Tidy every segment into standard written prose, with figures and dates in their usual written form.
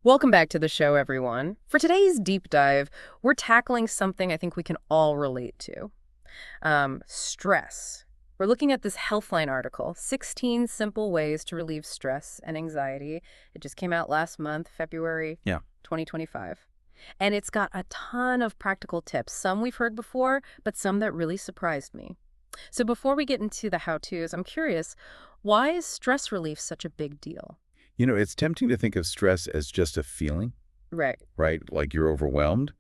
Welcome back to the show, everyone. For today's deep dive, we're tackling something I think we can all relate to. Stress. We're looking at this Healthline article, 16 Simple Ways to Relieve Stress and Anxiety. It just came out last month, February Yeah. 2025. And it's got a ton of practical tips, some we've heard before, but some that really surprised me. So before we get into the how-tos, I'm curious, why is stress relief such a big deal? It's tempting to think of stress as just a feeling, Right. right? Like you're overwhelmed.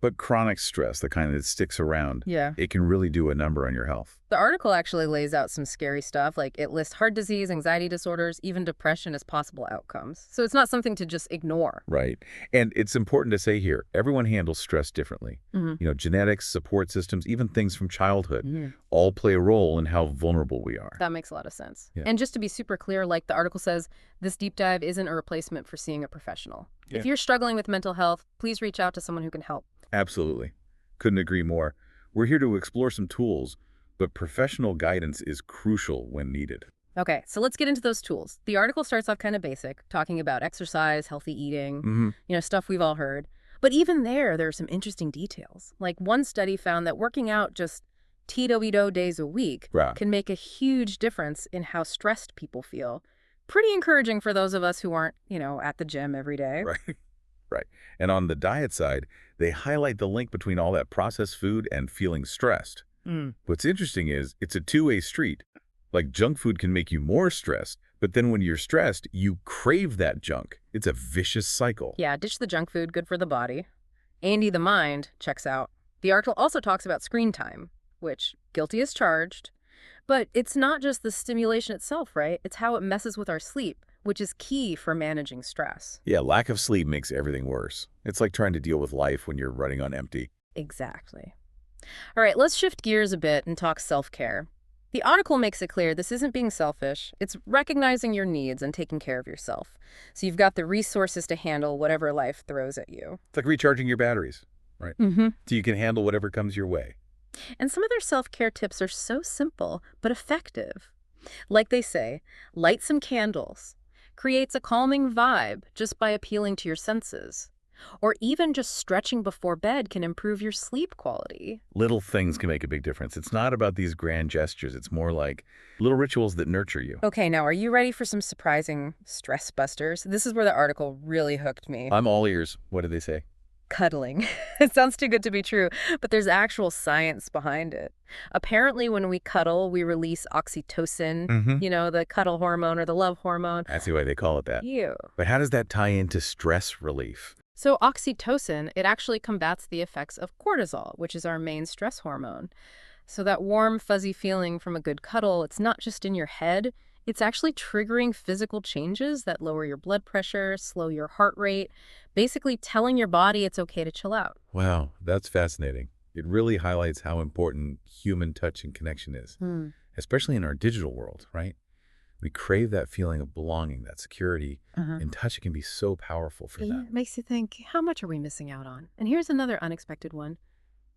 But chronic stress, the kind that sticks around, Yeah. it can really do a number on your health. The article actually lays out some scary stuff, like it lists heart disease, anxiety disorders, even depression as possible outcomes. So it's not something to just ignore. Right. And it's important to say here, everyone handles stress differently. Hmm. Genetics, support systems, even things from childhood, Mm. all play a role in how vulnerable we are. That makes a lot of sense. Yeah. And just to be super clear, like the article says, this deep dive isn't a replacement for seeing a professional. Yeah. If you're struggling with mental health, please reach out to someone who can help. Absolutely. Couldn't agree more. We're here to explore some tools, but professional guidance is crucial when needed. Okay, so let's get into those tools. The article starts off kind of basic, talking about exercise, healthy eating, Hmm. stuff we've all heard. But even there are some interesting details. Like one study found that working out just Tito days a week Right. can make a huge difference in how stressed people feel. Pretty encouraging for those of us who aren't, at the gym every day. Right. Right. And on the diet side, they highlight the link between all that processed food and feeling stressed. Mm. What's interesting is it's a two-way street. Like junk food can make you more stressed, but then when you're stressed, you crave that junk. It's a vicious cycle. Yeah, ditch the junk food, good for the body. Andy the mind checks out. The article also talks about screen time, which guilty as charged. But it's not just the stimulation itself, right? It's how it messes with our sleep, which is key for managing stress. Yeah, lack of sleep makes everything worse. It's like trying to deal with life when you're running on empty. Exactly. All right, let's shift gears a bit and talk self-care. The article makes it clear this isn't being selfish. It's recognizing your needs and taking care of yourself. So you've got the resources to handle whatever life throws at you. It's like recharging your batteries, right? Mm-hmm. So you can handle whatever comes your way. And some of their self-care tips are so simple, but effective. Like they say, light some candles, creates a calming vibe just by appealing to your senses. Or even just stretching before bed can improve your sleep quality. Little things can make a big difference. It's not about these grand gestures. It's more like little rituals that nurture you. Okay, now are you ready for some surprising stress busters? This is where the article really hooked me. I'm all ears. What did they say? Cuddling. It sounds too good to be true, but there's actual science behind it. Apparently, when we cuddle, we release oxytocin, Mm-hmm. the cuddle hormone or the love hormone. That's the way they call it that. Ew. But how does that tie into stress relief? So oxytocin, it actually combats the effects of cortisol, which is our main stress hormone. So that warm, fuzzy feeling from a good cuddle, it's not just in your head, it's actually triggering physical changes that lower your blood pressure, slow your heart rate, basically telling your body it's okay to chill out. Wow, that's fascinating. It really highlights how important human touch and connection is, especially in our digital world, right? We crave that feeling of belonging, that security, and touch can be so powerful for Yeah, that. it makes you think, how much are we missing out on? And here's another unexpected one.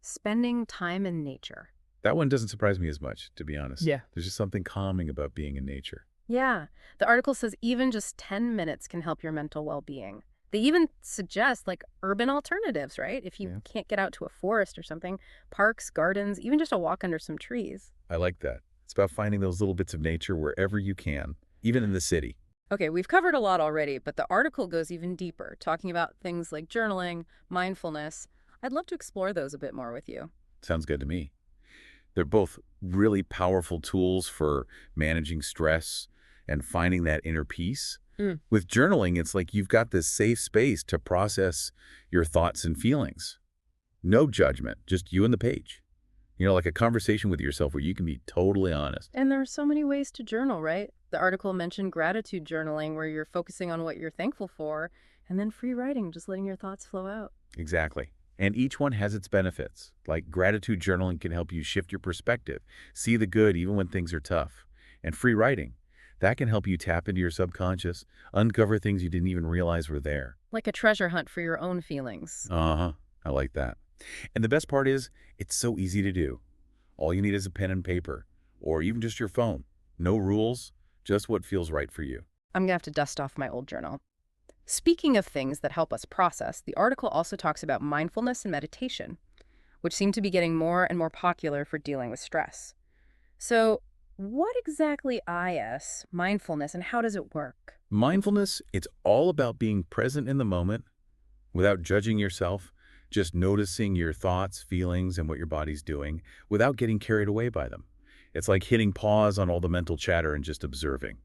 Spending time in nature. That one doesn't surprise me as much, to be honest. Yeah. There's just something calming about being in nature. Yeah, the article says even just 10 minutes can help your mental well-being. They even suggest like urban alternatives, right? If you Yeah. can't get out to a forest or something, parks, gardens, even just a walk under some trees. I like that. It's about finding those little bits of nature wherever you can, even in the city. Okay, we've covered a lot already, but the article goes even deeper, talking about things like journaling, mindfulness. I'd love to explore those a bit more with you. Sounds good to me. They're both really powerful tools for managing stress and finding that inner peace. Mm. With journaling, it's like you've got this safe space to process your thoughts and feelings. No judgment, just you and the page. Like a conversation with yourself where you can be totally honest. And there are so many ways to journal, right? The article mentioned gratitude journaling, where you're focusing on what you're thankful for, and then free writing, just letting your thoughts flow out. Exactly. And each one has its benefits. Like gratitude journaling can help you shift your perspective, see the good even when things are tough. And free writing, that can help you tap into your subconscious, uncover things you didn't even realize were there. Like a treasure hunt for your own feelings. Uh-huh. I like that. And the best part is, it's so easy to do. All you need is a pen and paper, or even just your phone. No rules, just what feels right for you. I'm gonna have to dust off my old journal. Speaking of things that help us process, the article also talks about mindfulness and meditation, which seem to be getting more and more popular for dealing with stress. So, what exactly is mindfulness and how does it work? Mindfulness, it's all about being present in the moment without judging yourself, just noticing your thoughts, feelings, and what your body's doing without getting carried away by them. It's like hitting pause on all the mental chatter and just observing.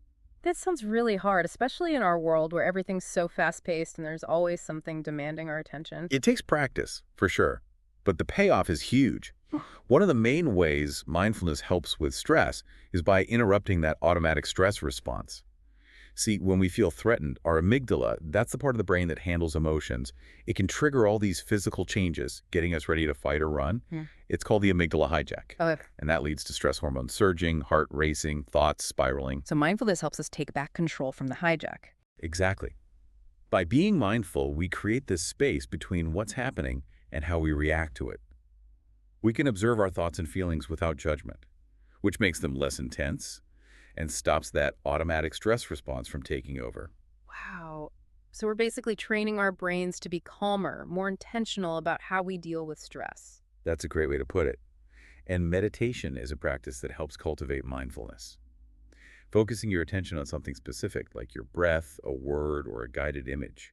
That sounds really hard, especially in our world where everything's so fast-paced and there's always something demanding our attention. It takes practice, for sure, but the payoff is huge. One of the main ways mindfulness helps with stress is by interrupting that automatic stress response. See, when we feel threatened, our amygdala, that's the part of the brain that handles emotions, it can trigger all these physical changes, getting us ready to fight or run. Hmm. It's called the amygdala hijack. Oh, And that leads to stress hormones surging, heart racing, thoughts spiraling. so mindfulness helps us take back control from the hijack. Exactly. By being mindful, we create this space between what's happening and how we react to it. We can observe our thoughts and feelings without judgment, which makes them less intense and stops that automatic stress response from taking over. Wow. So we're basically training our brains to be calmer, more intentional about how we deal with stress. That's a great way to put it. And meditation is a practice that helps cultivate mindfulness. Focusing your attention on something specific, like your breath, a word, or a guided image.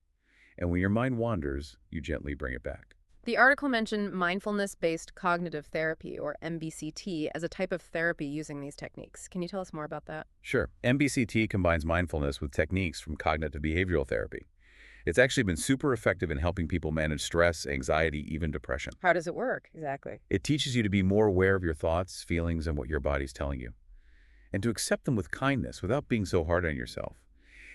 And when your mind wanders, you gently bring it back. The article mentioned mindfulness-based cognitive therapy, or MBCT, as a type of therapy using these techniques. Can you tell us more about that? Sure, MBCT combines mindfulness with techniques from cognitive behavioral therapy. It's actually been super effective in helping people manage stress, anxiety, even depression. How does it work, exactly? It teaches you to be more aware of your thoughts, feelings, and what your body's telling you, and to accept them with kindness without being so hard on yourself.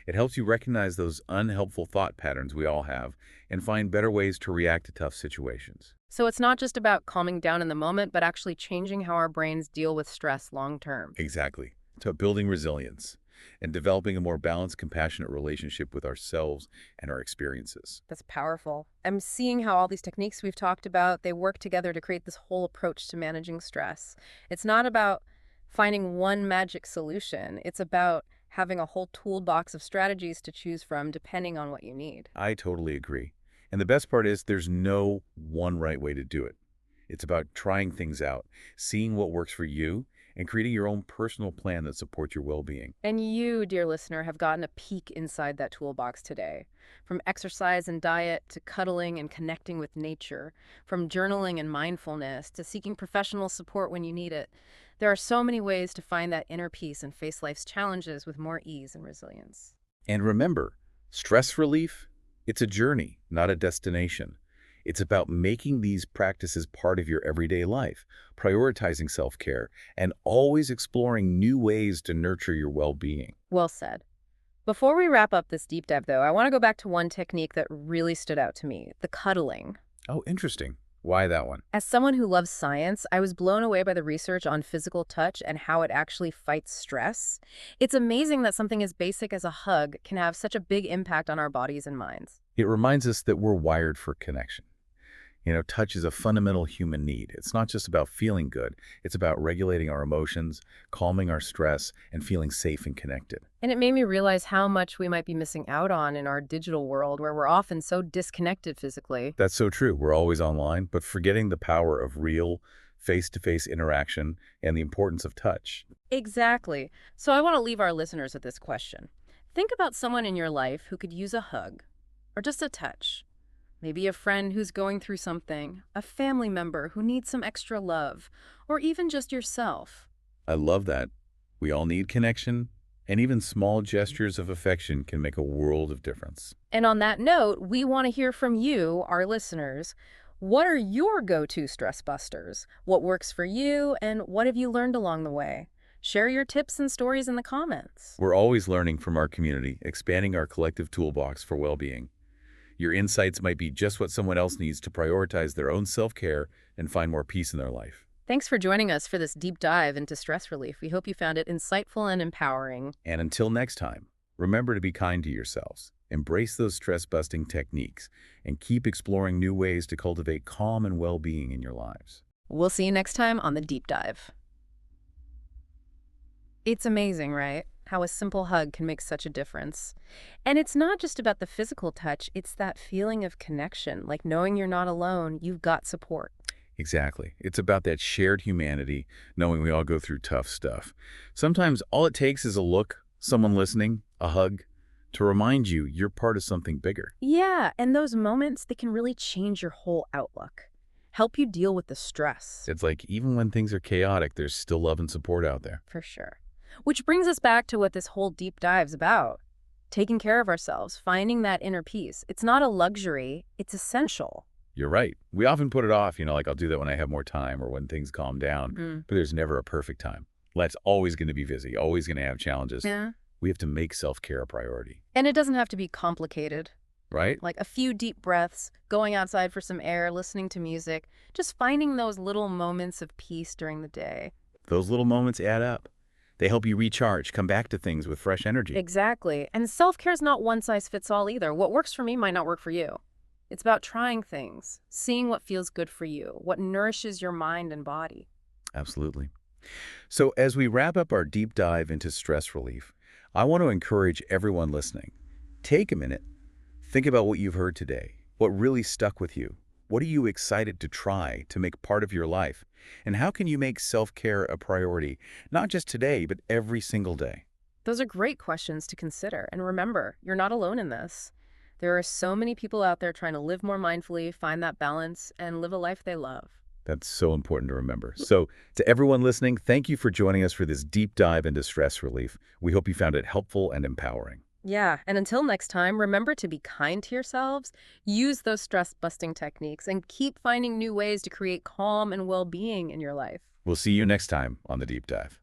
It helps you recognize those unhelpful thought patterns we all have and find better ways to react to tough situations. So it's not just about calming down in the moment, but actually changing how our brains deal with stress long term. Exactly. To building resilience and developing a more balanced, compassionate relationship with ourselves and our experiences. That's powerful. I'm seeing how all these techniques we've talked about, they work together to create this whole approach to managing stress. It's not about finding one magic solution. It's about having a whole toolbox of strategies to choose from depending on what you need. I totally agree. And the best part is there's no one right way to do it. It's about trying things out, seeing what works for you, and creating your own personal plan that supports your well-being. And you, dear listener, have gotten a peek inside that toolbox today. From exercise and diet to cuddling and connecting with nature, from journaling and mindfulness to seeking professional support when you need it. There are so many ways to find that inner peace and face life's challenges with more ease and resilience. And remember, stress relief, it's a journey, not a destination. It's about making these practices part of your everyday life, prioritizing self-care, and always exploring new ways to nurture your well-being. Well said. Before we wrap up this deep dive, though, I want to go back to one technique that really stood out to me, the cuddling. Oh, interesting. Why that one? As someone who loves science, I was blown away by the research on physical touch and how it actually fights stress. It's amazing that something as basic as a hug can have such a big impact on our bodies and minds. It reminds us that we're wired for connection. Touch is a fundamental human need. It's not just about feeling good. It's about regulating our emotions, calming our stress, and feeling safe and connected. And it made me realize how much we might be missing out on in our digital world where we're often so disconnected physically. That's so true. We're always online, but forgetting the power of real, face-to-face interaction and the importance of touch. Exactly. So I want to leave our listeners with this question. Think about someone in your life who could use a hug or just a touch. Maybe a friend who's going through something, a family member who needs some extra love, or even just yourself. I love that. We all need connection, and even small gestures of affection can make a world of difference. And on that note, we want to hear from you, our listeners. What are your go-to stress busters? What works for you, and what have you learned along the way? Share your tips and stories in the comments. We're always learning from our community, expanding our collective toolbox for well-being. Your insights might be just what someone else needs to prioritize their own self-care and find more peace in their life. Thanks for joining us for this deep dive into stress relief. We hope you found it insightful and empowering. And until next time, remember to be kind to yourselves, embrace those stress-busting techniques, and keep exploring new ways to cultivate calm and well-being in your lives. We'll see you next time on the deep dive. It's amazing, right? how a simple hug can make such a difference. And it's not just about the physical touch, it's that feeling of connection, like knowing you're not alone, you've got support. Exactly. It's about that shared humanity, knowing we all go through tough stuff. Sometimes all it takes is a look, someone listening, a hug, to remind you you're part of something bigger. Yeah, and those moments, they can really change your whole outlook, help you deal with the stress. It's like even when things are chaotic, there's still love and support out there. For sure. Which brings us back to what this whole deep dive's about. Taking care of ourselves, finding that inner peace. It's not a luxury, it's essential. You're right. We often put it off, like I'll do that when I have more time or when things calm down, Mm. but there's never a perfect time. Life's always going to be busy, always going to have challenges. Yeah. We have to make self-care a priority, And it doesn't have to be complicated. right? Like a few deep breaths, going outside for some air, listening to music, just finding those little moments of peace during the day. Those little moments add up. They help you recharge, come back to things with fresh energy. Exactly. And self-care is not one size fits all either. What works for me might not work for you. It's about trying things, seeing what feels good for you, what nourishes your mind and body. Absolutely. So as we wrap up our deep dive into stress relief, I want to encourage everyone listening. Take a minute. Think about what you've heard today. What really stuck with you? What are you excited to try to make part of your life? And how can you make self-care a priority, not just today, but every single day? Those are great questions to consider. And remember, you're not alone in this. There are so many people out there trying to live more mindfully, find that balance, and live a life they love. That's so important to remember. So to everyone listening, thank you for joining us for this deep dive into stress relief. We hope you found it helpful and empowering. Yeah, and until next time, remember to be kind to yourselves, use those stress-busting techniques, and keep finding new ways to create calm and well-being in your life. We'll see you next time on The Deep Dive.